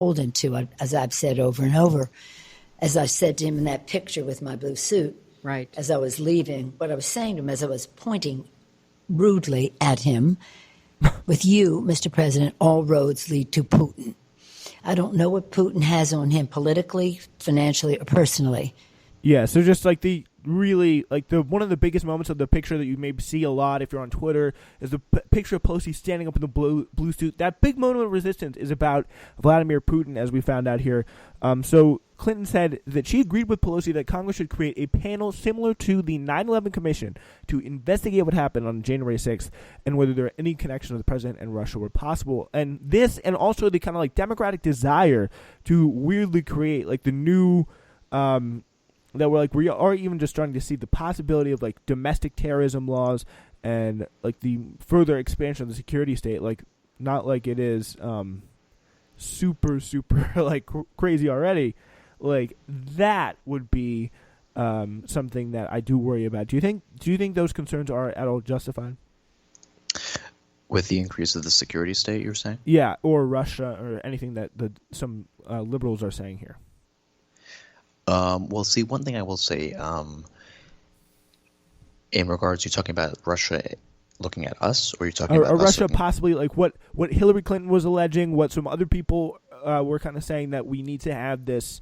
beholden to, as I've said over and over. As I said to him in that picture with my blue suit, right, as I was leaving, what I was saying to him as I was pointing rudely at him, with you, Mr. President, all roads lead to Putin. I don't know what Putin has on him politically, financially, or personally. Yeah, so just like the really, like the one of the biggest moments of the picture that you maybe see a lot if you're on Twitter is the picture of Pelosi standing up in the blue suit. That big moment of resistance is about Vladimir Putin, as we found out here. So Clinton said that she agreed with Pelosi that Congress should create a panel similar to the 9/11 Commission to investigate what happened on January 6th and whether there are any connections of the president and Russia were possible. And this, and also the kind of like democratic desire to weirdly create like the new that we are even just starting to see the possibility of like domestic terrorism laws and like the further expansion of the security state, like not like it is super like crazy already. Like that would be something that I do worry about. Do you think those concerns are at all justified? With the increase of the security state, you're saying? Yeah, or Russia, or anything that some liberals are saying here. Well, see, one thing I will say, in regards, you're talking about Russia looking at us, or you're talking about us Russia possibly, like what Hillary Clinton was alleging, what some other people were kind of saying, that we need to have this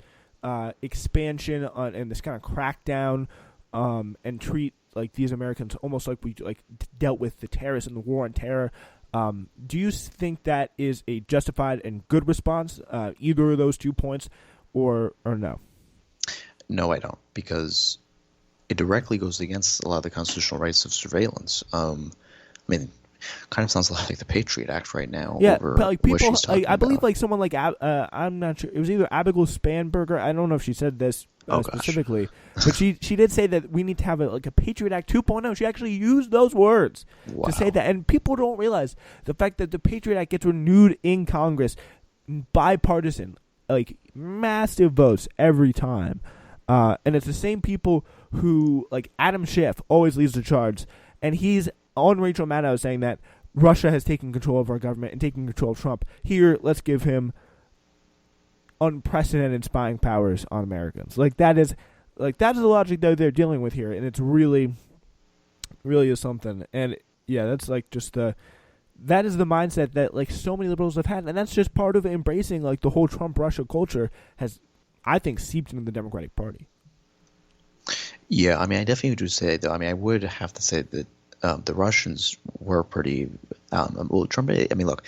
expansion on and this kind of crackdown and treat like these Americans almost like we like dealt with the terrorists and the war on terror. Do you think that is a justified and good response, either of those 2 points, or no? No, I don't, because it directly goes against a lot of the constitutional rights of surveillance. I mean, kind of sounds a lot like the Patriot Act right now. Yeah, over but like people, like, I believe like someone like I'm not sure, it was either Abigail Spanberger. I don't know if she said this specifically, but she did say that we need to have a Patriot Act 2.0. She actually used those words to say that, and people don't realize the fact that the Patriot Act gets renewed in Congress, bipartisan, like massive votes every time. And it's the same people who, like Adam Schiff, always leads the charge. And he's on Rachel Maddow saying that Russia has taken control of our government and taken control of Trump. Here, let's give him unprecedented spying powers on Americans. That is the logic that they're dealing with here. And it's really is something. And yeah, that's like just that is the mindset that like so many liberals have had. And that's just part of embracing like the whole Trump-Russia culture has, I think, seeped into the Democratic Party. Yeah, I mean, I definitely do say, though, I mean, I would have to say that the Russians were pretty well, Trump, I mean, look,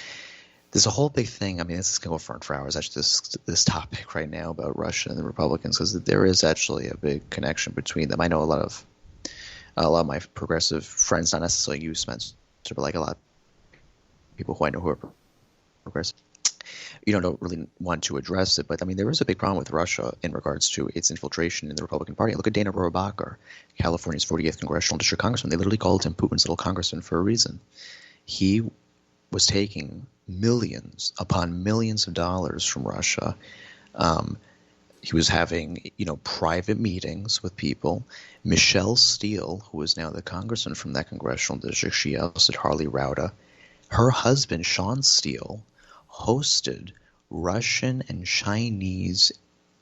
there's a whole big thing. I mean, this is going to go on for hours, actually, this topic right now about Russia and the Republicans, because there is actually a big connection between them. I know a lot of my progressive friends, not necessarily you, Spencer, but like a lot of people who I know who are progressive, don't really want to address it. But I mean, there is a big problem with Russia in regards to its infiltration in the Republican Party. Look at Dana Rohrabacher, California's 48th Congressional District Congressman. They literally called him Putin's little congressman for a reason. He was taking millions upon millions of dollars from Russia. He was having, private meetings with people. Michelle Steele, who is now the congressman from that congressional district, she ousted Harley Rauda. Her husband, Sean Steele, hosted Russian and Chinese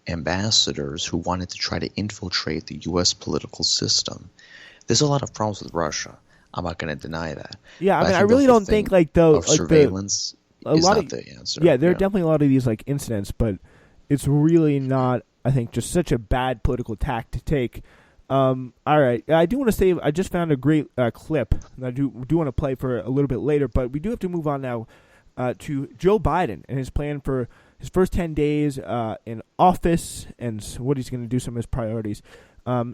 ambassadors who wanted to try to infiltrate the U.S. political system. There's a lot of problems with Russia. I'm not going to deny that. Yeah, I mean, I really don't think surveillance is not the answer. Yeah, there are definitely a lot of these like incidents, but it's really not, I think, just such a bad political tack to take. All right, I do want to say I just found a great clip that I do want to play for a little bit later, but we do have to move on now to Joe Biden and his plan for his first 10 days in office and what he's going to do, some of his priorities.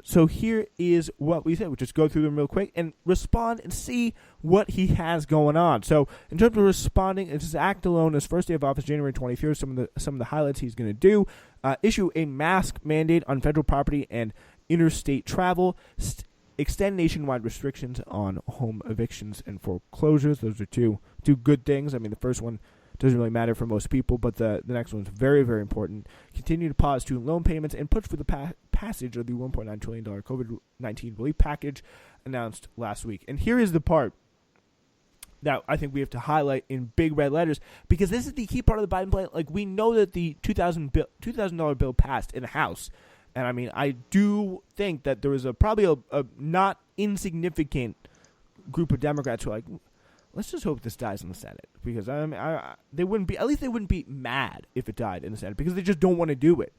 So here is what we said. We'll just go through them real quick and respond and see what he has going on. So in terms of responding, it's his act alone, his first day of office, January 23rd, some of the highlights he's going to do. Issue a mask mandate on federal property and interstate travel. Extend nationwide restrictions on home evictions and foreclosures. Those are two good things. I mean, the first one doesn't really matter for most people, but the next one's very, very important. Continue to pause student loan payments and push for the passage of the $1.9 trillion COVID-19 relief package announced last week. And here is the part that I think we have to highlight in big red letters, because this is the key part of the Biden plan. Like, we know that the $2,000 bill passed in the House, and I mean, I do think that there was probably a not insignificant group of Democrats who are like, let's just hope this dies in the Senate, because they wouldn't be mad if it died in the Senate, because they just don't want to do it.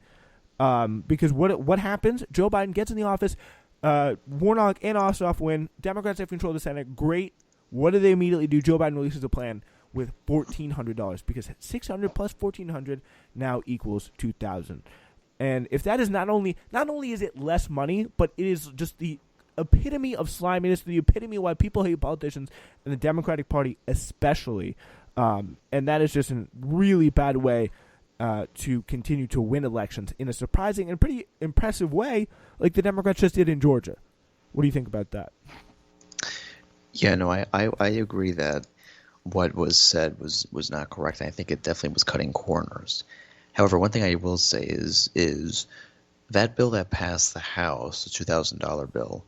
Because what happens? Joe Biden gets in the office, Warnock and Ossoff win, Democrats have control of the Senate. Great. What do they immediately do? Joe Biden releases a plan with $1,400, because $600 plus $1,400 now equals $2,000. And if that is not only is it less money, but it is just the epitome of sliminess, the epitome of why people hate politicians and the Democratic Party especially. And that is just a really bad way to continue to win elections in a surprising and pretty impressive way, like the Democrats just did in Georgia. What do you think about that? Yeah, no, I agree that what was said was not correct. I think it definitely was cutting corners. However, one thing I will say is that bill that passed the House, the $2,000 bill,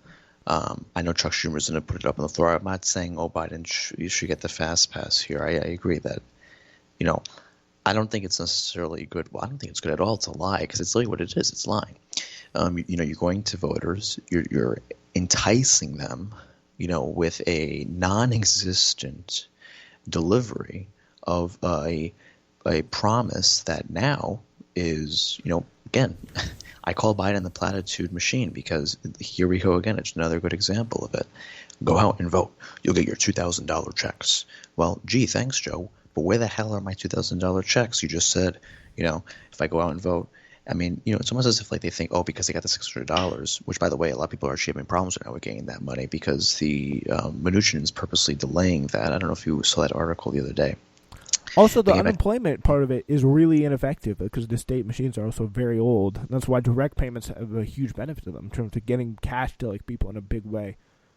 I know Chuck Schumer's going to put it up on the floor. I'm not saying, Biden, you should get the fast pass here. I agree that, I don't think it's necessarily good. Well, I don't think it's good at all to lie, because it's really what it is. It's lying. You're going to voters. You're enticing them, with a non-existent delivery of a promise that now is, again, I call Biden the platitude machine, because here we go again. It's another good example of it. Go out and vote. You'll get your $2,000 checks. Well, gee, thanks, Joe. But where the hell are my $2,000 checks? You just said, if I go out and vote. I mean, it's almost as if like they think, because they got the $600, which, by the way, a lot of people are actually having problems right now with getting that money, because the Mnuchin is purposely delaying that. I don't know if you saw that article the other day. Also, the unemployment part of it is really ineffective, because the state machines are also very old. That's why direct payments have a huge benefit to them in terms of getting cash to like people in a big way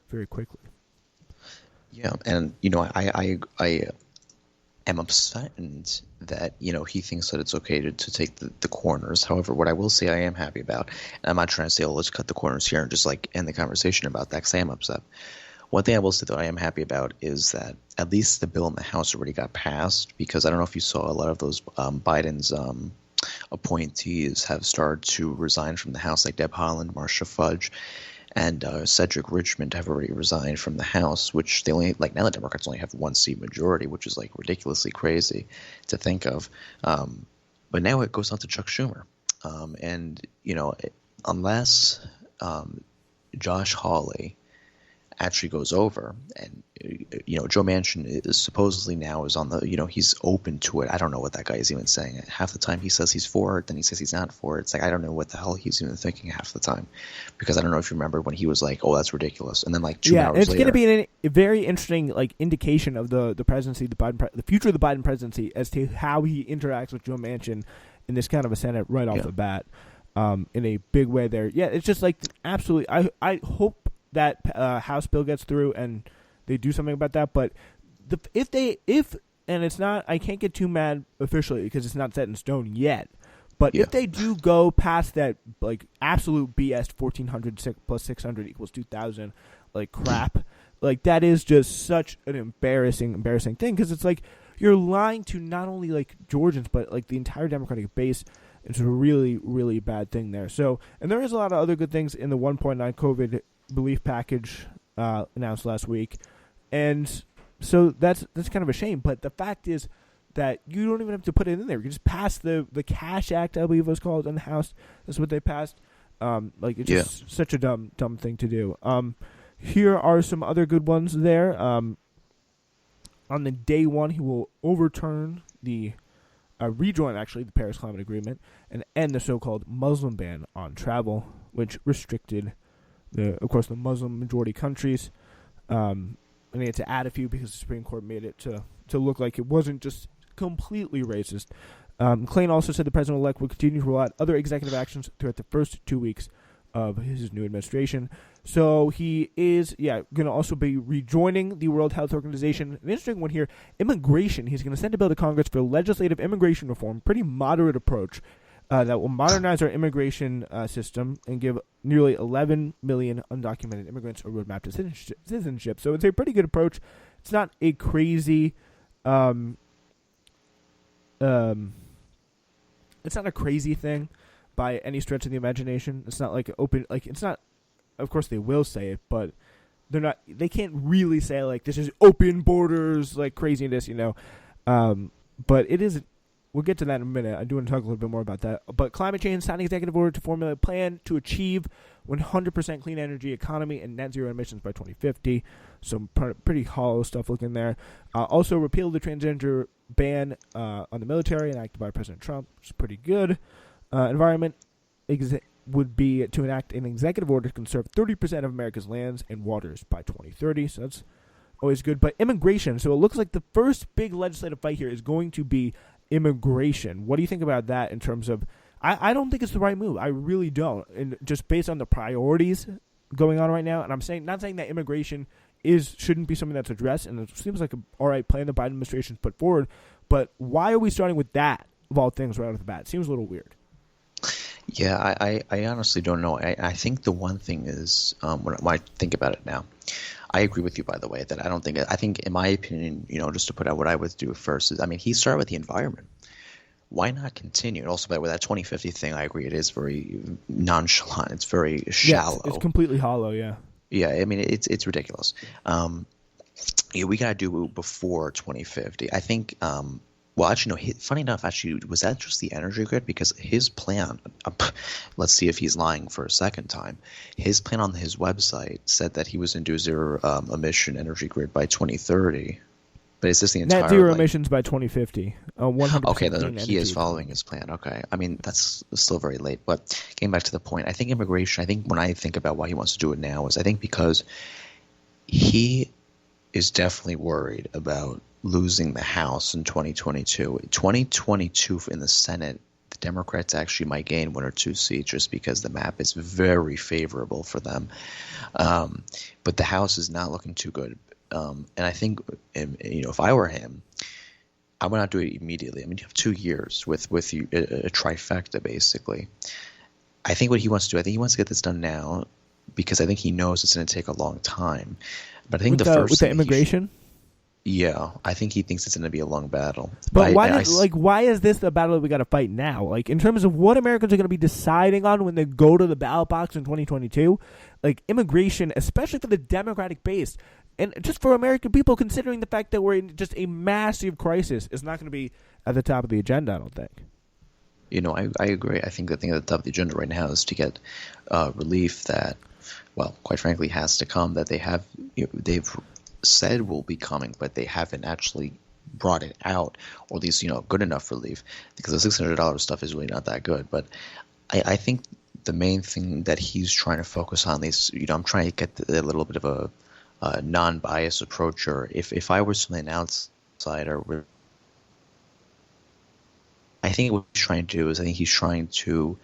very quickly. Yeah, and I am upset that he thinks that it's okay to take the corners. However, what I will say I am happy about, and I'm not trying to say, let's cut the corners here and just like end the conversation about that, because I am upset. One thing I will say that I am happy about is that at least the bill in the House already got passed, because I don't know if you saw a lot of those Biden's appointees have started to resign from the House, like Deb Haaland, Marcia Fudge, and Cedric Richmond have already resigned from the House, which they only, like, now the Democrats only have one seat majority, which is like ridiculously crazy to think of. But now it goes on to Chuck Schumer. And, unless Josh Hawley actually goes over, and Joe Manchin is supposedly now is on the, he's open to it. I don't know what that guy is even saying. Half the time he says he's for it, then he says he's not for it. It's like, I don't know what the hell he's even thinking half the time, because I don't know if you remember when he was like, that's ridiculous, and then like 2 hours later. It's going to be a very interesting like indication of the presidency, the future of the Biden presidency, as to how he interacts with Joe Manchin in this kind of a Senate right off the bat, in a big way there. Yeah, it's just like absolutely. I hope that House bill gets through and they do something about that. But and it's not, I can't get too mad officially because it's not set in stone yet. But if they do go past that like absolute BS 1,400 plus 600 equals 2,000 like crap, like that is just such an embarrassing thing, because it's like you're lying to not only like Georgians but like the entire Democratic base. It's a really, really bad thing there. So, and there is a lot of other good things in the 1.9 COVID relief package announced last week, and so that's kind of a shame. But the fact is that you don't even have to put it in there. You just pass the Cash Act, I believe it was called, in the House. That's what they passed. It's just such a dumb thing to do. Here are some other good ones there. On the day one, he will overturn the rejoin actually the Paris Climate Agreement and end the so-called Muslim ban on travel, which restricted the Muslim majority countries. And they had to add a few because the Supreme Court made it to look like it wasn't just completely racist. Klain also said the president-elect will continue to roll out other executive actions throughout the first 2 weeks of his new administration. So he is, going to also be rejoining the World Health Organization. An interesting one here, immigration. He's going to send a bill to Congress for legislative immigration reform, pretty moderate approach that will modernize our immigration system and give nearly 11 million undocumented immigrants a roadmap to citizenship. So it's a pretty good approach. it's not a crazy it's not a crazy thing by any stretch of the imagination. It's not like open, like it's not. Of course, they will say it, but they're not. They can't really say like this is open borders, like craziness, you know. But it is. We'll get to that in a minute. I do want to talk a little bit more about that. But climate change, signing executive order to formulate a plan to achieve 100% clean energy economy and net zero emissions by 2050. Some pretty hollow stuff looking there. Also, repeal the transgender ban on the military enacted by President Trump, which is pretty good. Environment would be to enact an executive order to conserve 30% of America's lands and waters by 2030. So that's always good. But immigration. So it looks like the first big legislative fight here is going to be immigration. What do you think about that in terms of... I don't think it's the right move. I really don't. And just based on the priorities going on right now, and I'm saying not saying that immigration shouldn't be something that's addressed, and it seems like an all right plan the Biden administration's put forward, but why are we starting with that of all things right off the bat? It seems a little weird. Yeah, I honestly don't know. I think the one thing is when I think about it now, I agree with you, by the way, that I think in my opinion, you know, just to put out what I would do first is, I mean, he started with the environment. Why not continue? And also, by the way, that 2050 thing, I agree, it is very nonchalant. It's very shallow. It's completely hollow, yeah. Yeah, I mean, it's ridiculous. Yeah, we got to do it before 2050. I think, well, actually, no, funny enough, actually, was that just the energy grid? Because his plan, let's see if he's lying for a second time. His plan on his website said that he was going to do zero emission energy grid by 2030. But is this the entire... Net zero emissions by 2050. 100%. Okay, then he is following his plan. Okay. I mean, that's still very late. But getting back to the point, I think immigration, I think when I think about why he wants to do it now is I think because he is definitely worried about losing the House in 2022. 2022 in the Senate, the Democrats actually might gain 1 or 2 seats just because the map is very favorable for them. But the House is not looking too good. And I think, you know, if I were him, I would not do it immediately. I mean, you have 2 years with a trifecta, basically. I think what he wants to do, I think he wants to get this done now because I think he knows it's going to take a long time. But I think with the immigration? Yeah, I think he thinks it's going to be a long battle. But why is this the battle that we got to fight now? Like, in terms of what Americans are going to be deciding on when they go to the ballot box in 2022, like immigration, especially for the Democratic base, and just for American people, considering the fact that we're in just a massive crisis, is not going to be at the top of the agenda, I don't think. You know, I agree. I think the thing at the top of the agenda right now is to get relief that, well, quite frankly, has to come, that they've said will be coming, but they haven't actually brought it out, or at least, you know, good enough relief, because the $600 stuff is really not that good. But I think the main thing that he's trying to focus on is, you know, I'm trying to get a little bit of a non-biased approach, or if I were something outsider, I think what he's trying to do is I think he's trying to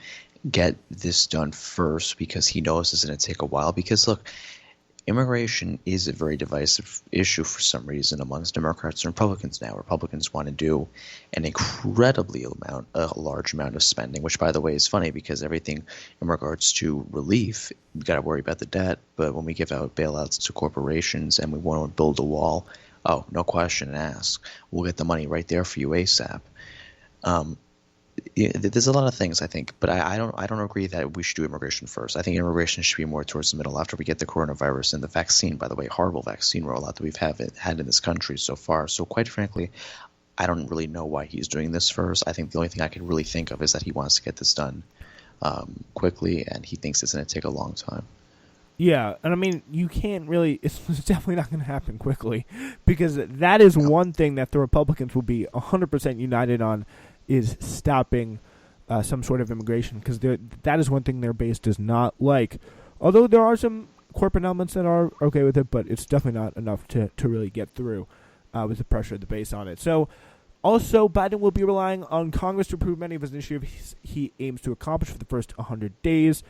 get this done first because he knows it's going to take a while. Because look, immigration is a very divisive issue for some reason amongst Democrats and Republicans now. Republicans want to do an a large amount of spending, which, by the way, is funny because everything in regards to relief, we got to worry about the debt. But when we give out bailouts to corporations and we want to build a wall, oh, no question asked, we'll get the money right there for you ASAP. There's a lot of things, I think, but I don't agree that we should do immigration first. I think immigration should be more towards the middle after we get the coronavirus and the vaccine, by the way, horrible vaccine rollout that we've had in this country so far. So quite frankly, I don't really know why he's doing this first. I think the only thing I could really think of is that he wants to get this done quickly, and he thinks it's going to take a long time. Yeah, and I mean, you can't really – it's definitely not going to happen quickly because that is one thing that the Republicans will be 100% united on, is stopping some sort of immigration, because that is one thing their base does not like. Although there are some corporate elements that are okay with it, but it's definitely not enough to really get through with the pressure of the base on it. So also, Biden will be relying on Congress to approve many of his initiatives he aims to accomplish for the first 100 days.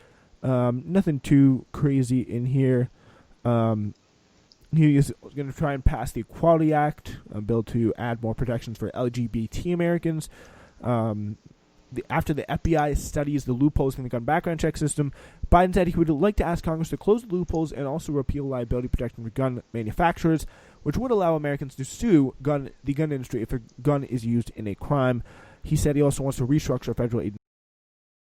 Nothing too crazy in here. He is going to try and pass the Equality Act, a bill to add more protections for LGBT Americans. after the FBI studies the loopholes in the gun background check system, Biden said he would like to ask Congress to close the loopholes and also repeal liability protection for gun manufacturers, which would allow Americans to sue the gun industry if a gun is used in a crime. He said he also wants to restructure federal agencies